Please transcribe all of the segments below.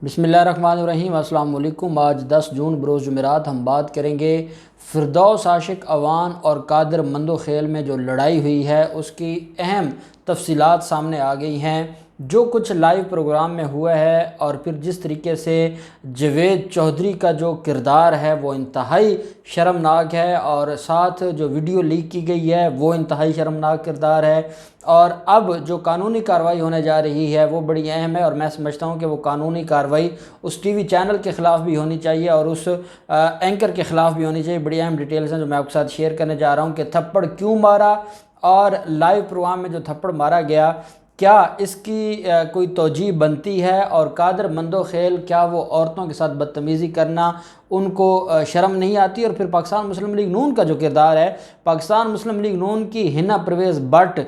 بسم اللہ الرحمن الرحیم۔ السلام علیکم۔ آج 10 جون بروز جمعرات ہم بات کریں گے فردوس عاشق اوان اور قادر مندوخیل میں جو لڑائی ہوئی ہے اس کی اہم تفصیلات سامنے آ گئی ہیں۔ جو کچھ لائیو پروگرام میں ہوا ہے اور پھر جس طریقے سے جاوید چودھری کا جو کردار ہے وہ انتہائی شرمناک ہے، اور ساتھ جو ویڈیو لیک کی گئی ہے وہ انتہائی شرمناک کردار ہے، اور اب جو قانونی کارروائی ہونے جا رہی ہے وہ بڑی اہم ہے۔ اور میں سمجھتا ہوں کہ وہ قانونی کارروائی اس ٹی وی چینل کے خلاف بھی ہونی چاہیے اور اس اینکر کے خلاف بھی ہونی چاہیے۔ بڑی اہم ڈیٹیلز ہیں جو میں آپ کے ساتھ شیئر کرنے جا رہا ہوں کہ تھپڑ کیوں مارا، اور لائیو پروگرام میں جو تھپڑ مارا گیا کیا اس کی کوئی توجیہ بنتی ہے، اور قادر مندوخیل کیا وہ عورتوں کے ساتھ بدتمیزی کرنا ان کو شرم نہیں آتی؟ اور پھر پاکستان مسلم لیگ نون کا جو کردار ہے، پاکستان مسلم لیگ نون کی ہنا پرویز بٹ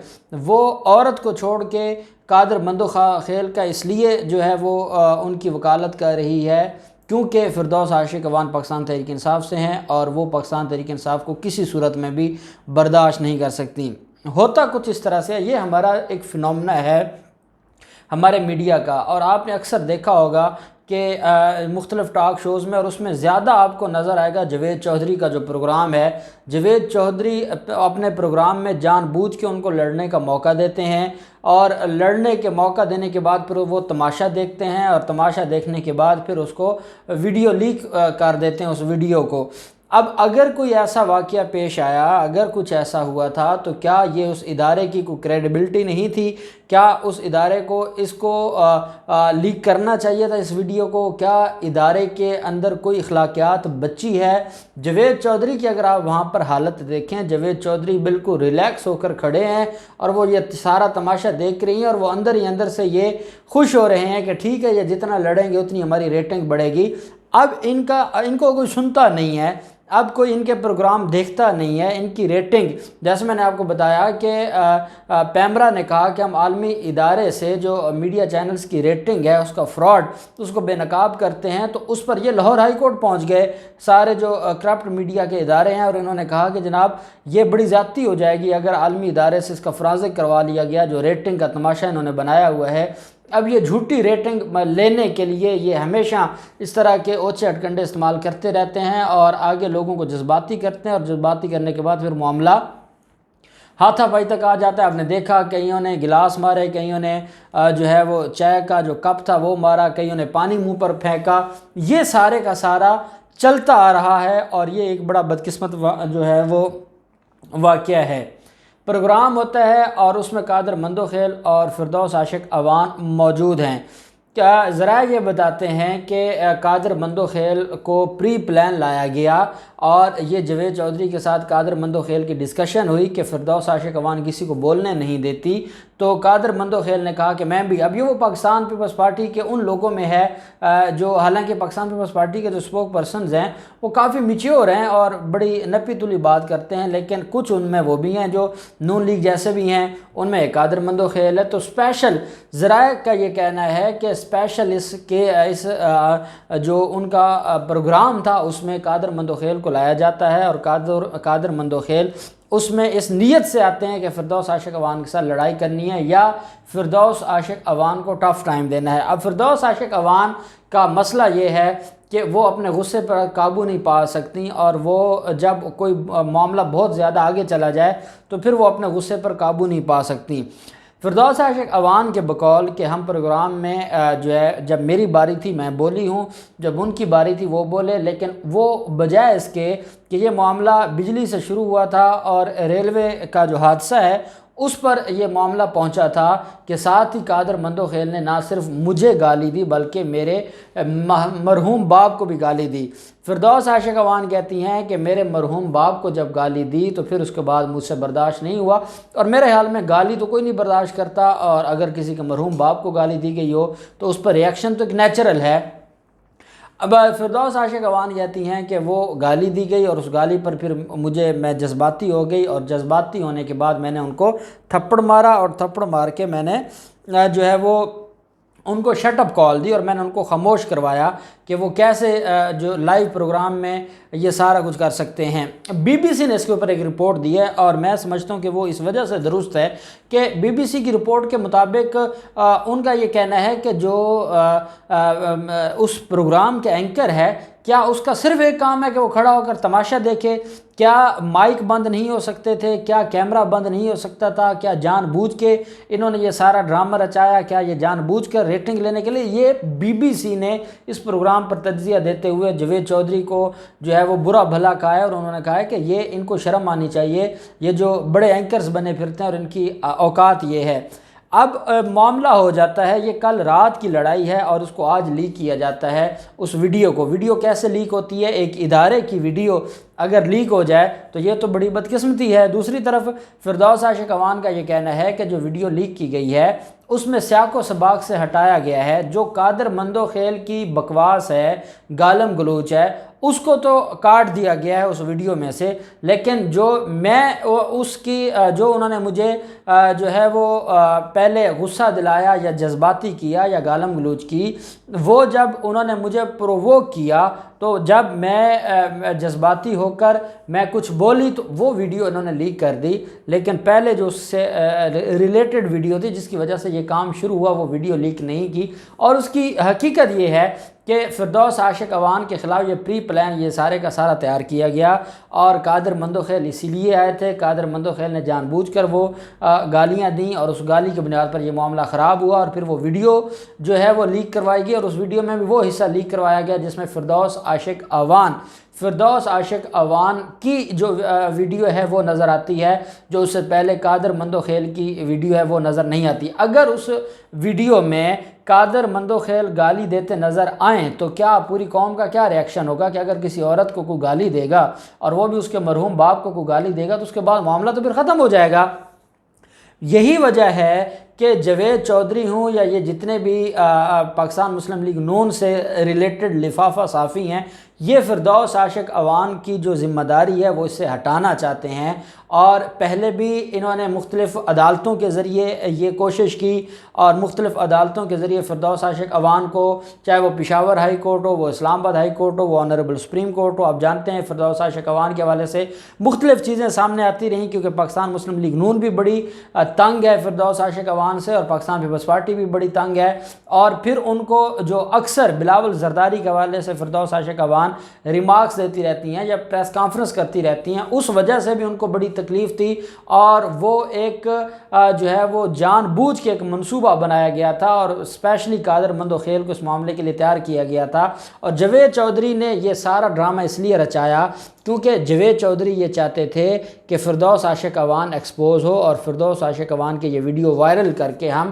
وہ عورت کو چھوڑ کے قادر مندوخیل کا اس لیے جو ہے وہ ان کی وکالت کر رہی ہے کیونکہ فردوس عاشق اوان پاکستان تحریک انصاف سے ہیں، اور وہ پاکستان تحریک انصاف کو کسی صورت میں بھی برداشت نہیں کر سکتی۔ ہوتا کچھ اس طرح سے، یہ ہمارا ایک فنومنا ہے ہمارے میڈیا کا، اور آپ نے اکثر دیکھا ہوگا کہ مختلف ٹاک شوز میں، اور اس میں زیادہ آپ کو نظر آئے گا جاوید چودھری کا جو پروگرام ہے، جاوید چودھری اپنے پروگرام میں جان بوجھ کے ان کو لڑنے کا موقع دیتے ہیں، اور لڑنے کے موقع دینے کے بعد پھر وہ تماشا دیکھتے ہیں، اور تماشا دیکھنے کے بعد پھر اس کو ویڈیو لیک کر دیتے ہیں اس ویڈیو کو۔ اب اگر کوئی ایسا واقعہ پیش آیا، اگر کچھ ایسا ہوا تھا تو کیا یہ اس ادارے کی کوئی کریڈیبلٹی نہیں تھی؟ کیا اس ادارے کو اس کو لیک کرنا چاہیے تھا اس ویڈیو کو؟ کیا ادارے کے اندر کوئی اخلاقیات بچی ہے؟ جاوید چودھری کی اگر آپ وہاں پر حالت دیکھیں، جاوید چودھری بالکل ریلیکس ہو کر کھڑے ہیں اور وہ یہ سارا تماشا دیکھ رہی ہیں، اور وہ اندر ہی اندر سے یہ خوش ہو رہے ہیں کہ ٹھیک ہے، یہ جتنا لڑیں گے اتنی ہماری ریٹنگ بڑھے گی۔ اب ان کو کوئی سنتا نہیں ہے، اب کوئی ان کے پروگرام دیکھتا نہیں ہے۔ ان کی ریٹنگ، جیسے میں نے آپ کو بتایا کہ پیمرا نے کہا کہ ہم عالمی ادارے سے جو میڈیا چینلز کی ریٹنگ ہے اس کا فراڈ، اس کو بے نقاب کرتے ہیں، تو اس پر یہ لاہور ہائی کورٹ پہنچ گئے سارے جو کرپٹ میڈیا کے ادارے ہیں، اور انہوں نے کہا کہ جناب یہ بڑی زیادتی ہو جائے گی اگر عالمی ادارے سے اس کا فرازق کروا لیا گیا، جو ریٹنگ کا تماشا انہوں نے بنایا ہوا ہے۔ اب یہ جھوٹی ریٹنگ لینے کے لیے یہ ہمیشہ اس طرح کے اوچھے ہٹکنڈے استعمال کرتے رہتے ہیں، اور آگے لوگوں کو جذباتی کرتے ہیں، اور جذباتی کرنے کے بعد پھر معاملہ ہاتھا پائی تک آ جاتا ہے۔ آپ نے دیکھا کئیوں نے گلاس مارے، کئیوں نے جو ہے وہ چائے کا جو کپ تھا وہ مارا، کئیوں نے پانی منہ پر پھینکا۔ یہ سارے کا سارا چلتا آ رہا ہے، اور یہ ایک بڑا بدقسمت جو ہے وہ واقعہ ہے۔ پروگرام ہوتا ہے اور اس میں قادر مندوخیل اور فردوس عاشق اوان موجود ہیں۔ کیا ذرائع یہ بتاتے ہیں کہ قادر مندوخیل کو پری پلان لایا گیا، اور یہ جاوید چودھری کے ساتھ قادر مندوخیل کی ڈسکشن ہوئی کہ فردوس عاشق اوان کسی کو بولنے نہیں دیتی، تو قادر مندوخیل نے کہا کہ میں بھی، اب یہ وہ پاکستان پیپلز پارٹی کے ان لوگوں میں ہے جو، حالانکہ پاکستان پیپلز پارٹی کے جو اسپوک پرسنز ہیں وہ کافی میچیور ہیں اور بڑی نپی تلی بات کرتے ہیں، لیکن کچھ ان میں وہ بھی ہیں جو نون لیگ جیسے بھی ہیں، ان میں ایک قادر مندوخیل ہے۔ تو اسپیشل ذرائع کا یہ کہنا ہے کہ اسپیشل اس جو ان کا پروگرام تھا اس میں قادر مندوخیل کو لایا جاتا ہے، اور قادر مندوخیل اس میں اس نیت سے آتے ہیں کہ فردوس عاشق اوان کے ساتھ لڑائی کرنی ہے یا فردوس عاشق اوان کو ٹف ٹائم دینا ہے۔ اب فردوس عاشق اوان کا مسئلہ یہ ہے کہ وہ اپنے غصے پر قابو نہیں پا سکتی، اور وہ جب کوئی معاملہ بہت زیادہ آگے چلا جائے تو پھر وہ اپنے غصے پر قابو نہیں پا سکتی۔ فردوس عاشق اوان کے بقول کہ ہم پروگرام میں جو ہے جب میری باری تھی میں بولی ہوں، جب ان کی باری تھی وہ بولے، لیکن وہ بجائے اس کے کہ یہ معاملہ بجلی سے شروع ہوا تھا اور ریلوے کا جو حادثہ ہے اس پر یہ معاملہ پہنچا تھا، کہ ساتھ ہی قادر مندوخیل نے نہ صرف مجھے گالی دی بلکہ میرے مرحوم باپ کو بھی گالی دی۔ فردوس عاشق اوان کہتی ہیں کہ میرے مرحوم باپ کو جب گالی دی تو پھر اس کے بعد مجھ سے برداشت نہیں ہوا، اور میرے خیال میں گالی تو کوئی نہیں برداشت کرتا، اور اگر کسی کے مرحوم باپ کو گالی دی گئی ہو تو اس پر ریاکشن تو ایک نیچرل ہے۔ اب فردوس عاشق اوان کہتی ہیں کہ وہ گالی دی گئی، اور اس گالی پر پھر میں جذباتی ہو گئی، اور جذباتی ہونے کے بعد میں نے ان کو تھپڑ مارا، اور تھپڑ مار کے میں نے جو ہے وہ ان کو شٹ اپ کال دی، اور میں نے ان کو خاموش کروایا کہ وہ کیسے جو لائیو پروگرام میں یہ سارا کچھ کر سکتے ہیں۔ بی بی سی نے اس کے اوپر ایک رپورٹ دی ہے اور میں سمجھتا ہوں کہ وہ اس وجہ سے درست ہے کہ بی بی سی کی رپورٹ کے مطابق ان کا یہ کہنا ہے کہ جو اس پروگرام کے اینکر ہے، کیا اس کا صرف ایک کام ہے کہ وہ کھڑا ہو کر تماشا دیکھے؟ کیا مائک بند نہیں ہو سکتے تھے؟ کیا کیمرہ بند نہیں ہو سکتا تھا؟ کیا جان بوجھ کے انہوں نے یہ سارا ڈرامہ رچایا؟ کیا یہ جان بوجھ کر ریٹنگ لینے کے لیے؟ یہ بی بی سی نے اس پروگرام پر تجزیہ دیتے ہوئے جاوید چودھری کو جو ہے وہ برا بھلا کہا ہے، اور انہوں نے کہا ہے کہ یہ ان کو شرم آنی چاہیے، یہ جو بڑے اینکرز بنے پھرتے ہیں اور ان کی اوقات یہ ہے۔ اب معاملہ ہو جاتا ہے، یہ کل رات کی لڑائی ہے اور اس کو آج لیک کیا جاتا ہے اس ویڈیو کو۔ ویڈیو کیسے لیک ہوتی ہے؟ ایک ادارے کی ویڈیو اگر لیک ہو جائے تو یہ تو بڑی بدقسمتی ہے۔ دوسری طرف فردوس عاشق اوان کا یہ کہنا ہے کہ جو ویڈیو لیک کی گئی ہے اس میں سیاق و سباق سے ہٹایا گیا ہے، جو قادر مندوخیل کی بکواس ہے، گالم گلوچ ہے، اس کو تو کاٹ دیا گیا ہے اس ویڈیو میں سے، لیکن جو میں اس کی جو انہوں نے مجھے جو ہے وہ پہلے غصہ دلایا یا جذباتی کیا یا گالم گلوچ کی، وہ جب انہوں نے مجھے پروووک کیا تو جب میں جذباتی ہو کر میں کچھ بولی تو وہ ویڈیو انہوں نے لیک کر دی، لیکن پہلے جو اس سے ریلیٹڈ ویڈیو تھی جس کی وجہ سے یہ کام شروع ہوا وہ ویڈیو لیک نہیں کی۔ اور اس کی حقیقت یہ ہے کہ فردوس عاشق اوان کے خلاف یہ پری پلان یہ سارے کا سارا تیار کیا گیا، اور قادر مندوخیل اسی لیے آئے تھے۔ قادر مندوخیل نے جان بوجھ کر وہ گالیاں دیں اور اس گالی کی بنیاد پر یہ معاملہ خراب ہوا، اور پھر وہ ویڈیو جو ہے وہ لیک کروائی گئی، اور اس ویڈیو میں بھی وہ حصہ لیک کروایا گیا جس میں فردوس عاشق اوان کی جو ویڈیو ہے وہ نظر آتی ہے، جو اس سے پہلے قادر مندوخیل کی ویڈیو ہے وہ نظر نہیں آتی۔ اگر اس ویڈیو میں قادر مندوخیل گالی دیتے نظر آئیں تو کیا پوری قوم کا کیا ریاکشن ہوگا کہ اگر کسی عورت کو کوئی گالی دے گا اور وہ بھی اس کے مرحوم باپ کو کوئی گالی دے گا تو اس کے بعد معاملہ تو پھر ختم ہو جائے گا۔ یہی وجہ ہے کہ جاوید چودھری ہوں یا یہ جتنے بھی پاکستان مسلم لیگ نون سے ریلیٹڈ لفافہ صحافی ہیں، یہ فردوس عاشق اوان کی جو ذمہ داری ہے وہ اس سے ہٹانا چاہتے ہیں، اور پہلے بھی انہوں نے مختلف عدالتوں کے ذریعے یہ کوشش کی، اور مختلف عدالتوں کے ذریعے فردوس عاشق اوان کو، چاہے وہ پشاور ہائی کورٹ ہو، وہ اسلام آباد ہائی کورٹ ہو، وہ آنریبل سپریم کورٹ ہو، آپ جانتے ہیں فردوس عاشق اوان کے حوالے سے مختلف چیزیں سامنے آتی رہیں، کیونکہ پاکستان مسلم لیگ نون بھی بڑی تنگ ہے فردوس عاشق اوان سے، اور پاکستان پیپلز پارٹی بھی بڑی تنگ ہے، اور پھر ان کو جو اکثر بلاول زرداری کے حوالے سے فردوس عاشق اوان ریمارکس دیتی رہتی ہیں یا پریس کانفرنس کرتی رہتی ہیں، اس وجہ سے بھی ان کو بڑی تکلیف تھی، اور وہ ایک جو ہے وہ جان بوجھ کے ایک منصوبہ بنایا گیا تھا، اور اسپیشلی قادر مندوخیل کو اس معاملے کے لیے تیار کیا گیا تھا، اور جاوید چودھری نے یہ سارا ڈرامہ اس لیے رچایا کیونکہ جاوید چودھری یہ چاہتے تھے کہ فردوس عاشق اوان ایکسپوز ہو، اور فردوس عاشق اوان کے یہ ویڈیو وائرل کر کے ہم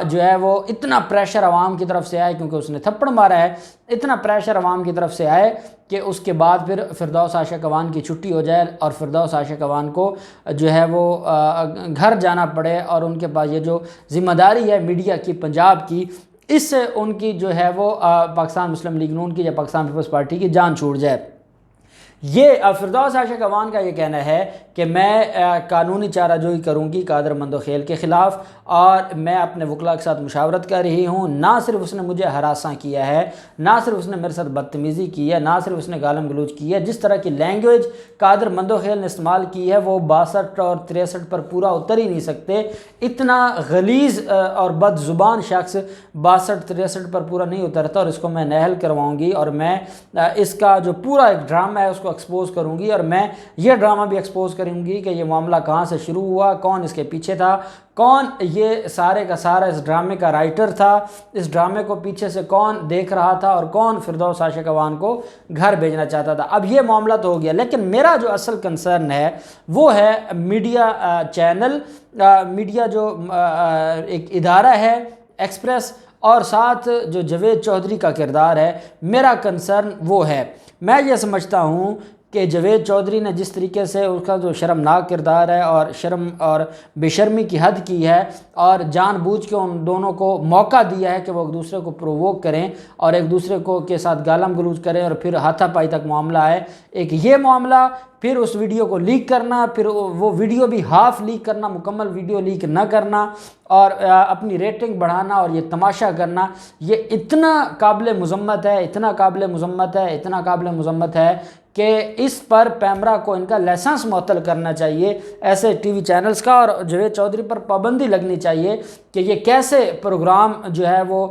جو ہے وہ اتنا پریشر عوام کی طرف سے آئے، کیونکہ اس نے تھپڑ مارا ہے، اتنا پریشر عوام کی طرف سے آئے کہ اس کے بعد پھر فردوس عاشق اوان کی چھٹی ہو جائے اور فردوس عاشق اوان کو جو ہے وہ گھر جانا پڑے، اور ان کے پاس یہ جو ذمہ داری ہے میڈیا کی پنجاب کی، اس سے ان کی جو ہے وہ پاکستان مسلم لیگ نون کی یا پاکستان پیپلز پارٹی کی جان چھوٹ جائے۔ یہ فردوس عاشق اوان کا یہ کہنا ہے کہ میں قانونی چارہ جوئی کروں گی قادر مندوخیل کے خلاف، اور میں اپنے وکلاء کے ساتھ مشاورت کر رہی ہوں۔ نہ صرف اس نے مجھے ہراساں کیا ہے، نہ صرف اس نے میرے ساتھ بدتمیزی کی ہے، نہ صرف اس نے گالم گلوچ کی ہے، جس طرح کی لینگویج قادر مندوخیل نے استعمال کی ہے وہ 62 اور 63 پر پورا اتر ہی نہیں سکتے۔ اتنا غلیظ اور بد زبان شخص 62 63 پر پورا نہیں اترتا، اور اس کو میں نہل کرواؤں گی، اور میں اس کا جو پورا ایک ڈرامہ ہے اس کو ایکسپوز کروں گی، اور میں یہ ڈرامہ بھی ایکسپوز کروں گی کہ یہ معاملہ کہاں سے شروع ہوا، کون اس کے پیچھے تھا، کون یہ سارے کا سارا اس ڈرامے کا رائٹر تھا، اس ڈرامے کو پیچھے سے کون دیکھ رہا تھا، اور کون فردوس عاشق اوان کو گھر بھیجنا چاہتا تھا۔ اب یہ معاملہ تو ہو گیا، لیکن میرا جو اصل کنسرن ہے وہ ہے میڈیا چینل، میڈیا جو ایک ادارہ ہے ایکسپریس، اور ساتھ جو جاوید چودھری کا کردار ہے، میرا کنسرن وہ ہے۔ میں یہ سمجھتا ہوں کہ جاوید چودھری نے جس طریقے سے اس کا جو شرمناک کردار ہے اور شرم اور بے شرمی کی حد کی ہے اور جان بوجھ کے ان دونوں کو موقع دیا ہے کہ وہ ایک دوسرے کو پرووک کریں اور ایک دوسرے کو کے ساتھ گالم گلوچ کریں اور پھر ہاتھا پائی تک معاملہ آئے. ایک یہ معاملہ، پھر اس ویڈیو کو لیک کرنا، پھر وہ ویڈیو بھی ہاف لیک کرنا، مکمل ویڈیو لیک نہ کرنا اور اپنی ریٹنگ بڑھانا اور یہ تماشا کرنا، یہ اتنا قابل مذمت ہے، اتنا قابل مذمت ہے، اتنا قابل مذمت ہے کہ اس پر پیمرا کو ان کا لائسنس معطل کرنا چاہیے ایسے ٹی وی چینلز کا، اور جاوید چودھری پر پابندی لگنی چاہیے کہ یہ کیسے پروگرام جو ہے وہ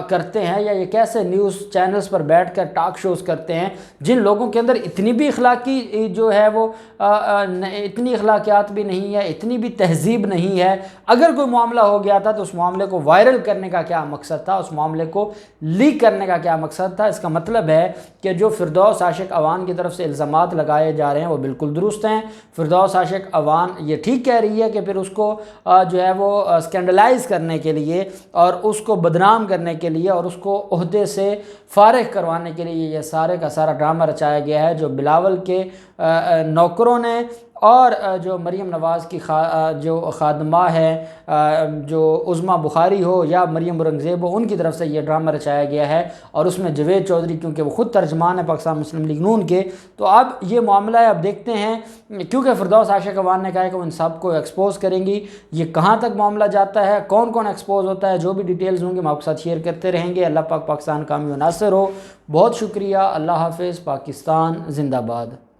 کرتے ہیں، یا یہ کیسے نیوز چینلز پر بیٹھ کر ٹاک شوز کرتے ہیں جن لوگوں کے اندر اتنی بھی اخلاقی جو ہے وہ اتنی اخلاقیات بھی نہیں ہے، اتنی بھی تہذیب نہیں ہے. اگر کوئی معاملہ ہو گیا تھا تو اس معاملے کو وائرل کرنے کا کیا مقصد تھا، اس معاملے کو لیک کرنے کا کیا مقصد تھا؟ اس کا مطلب ہے کہ جو فردوس عاشق اوان کی طرف سے الزامات لگائے جا رہے ہیں وہ بالکل درست ہیں. فردوس عاشق اوان یہ ٹھیک کہہ رہی ہے کہ پھر اس کو جو ہے وہ اسکینڈلائز کرنے کے لیے اور اس کو بدنام کرنے کے لیے اور اس کو عہدے سے فارغ کروانے کے لیے یہ سارے کا سارا ڈرامہ رچایا گیا ہے، جو بلاول کے نوکروں نے اور جو مریم نواز کی جو خادمہ ہے، جو عظمیٰ بخاری ہو یا مریم اورنگزیب ہو، ان کی طرف سے یہ ڈرامہ رچایا گیا ہے. اور اس میں جاوید چودھری کیونکہ وہ خود ترجمان ہے پاکستان مسلم لیگ نون کے، تو اب یہ معاملہ ہے. اب دیکھتے ہیں، کیونکہ فردوس عاشق اوان نے کہا ہے کہ وہ ان سب کو ایکسپوز کریں گی. یہ کہاں تک معاملہ جاتا ہے، کون کون ایکسپوز ہوتا ہے، جو بھی ڈیٹیلز ہوں گے ہم آپ کے ساتھ شیئر کرتے رہیں گے. اللہ پاک پاکستان کامیاب و ناصر ہو. بہت شکریہ. اللہ حافظ. پاکستان زندہ باد.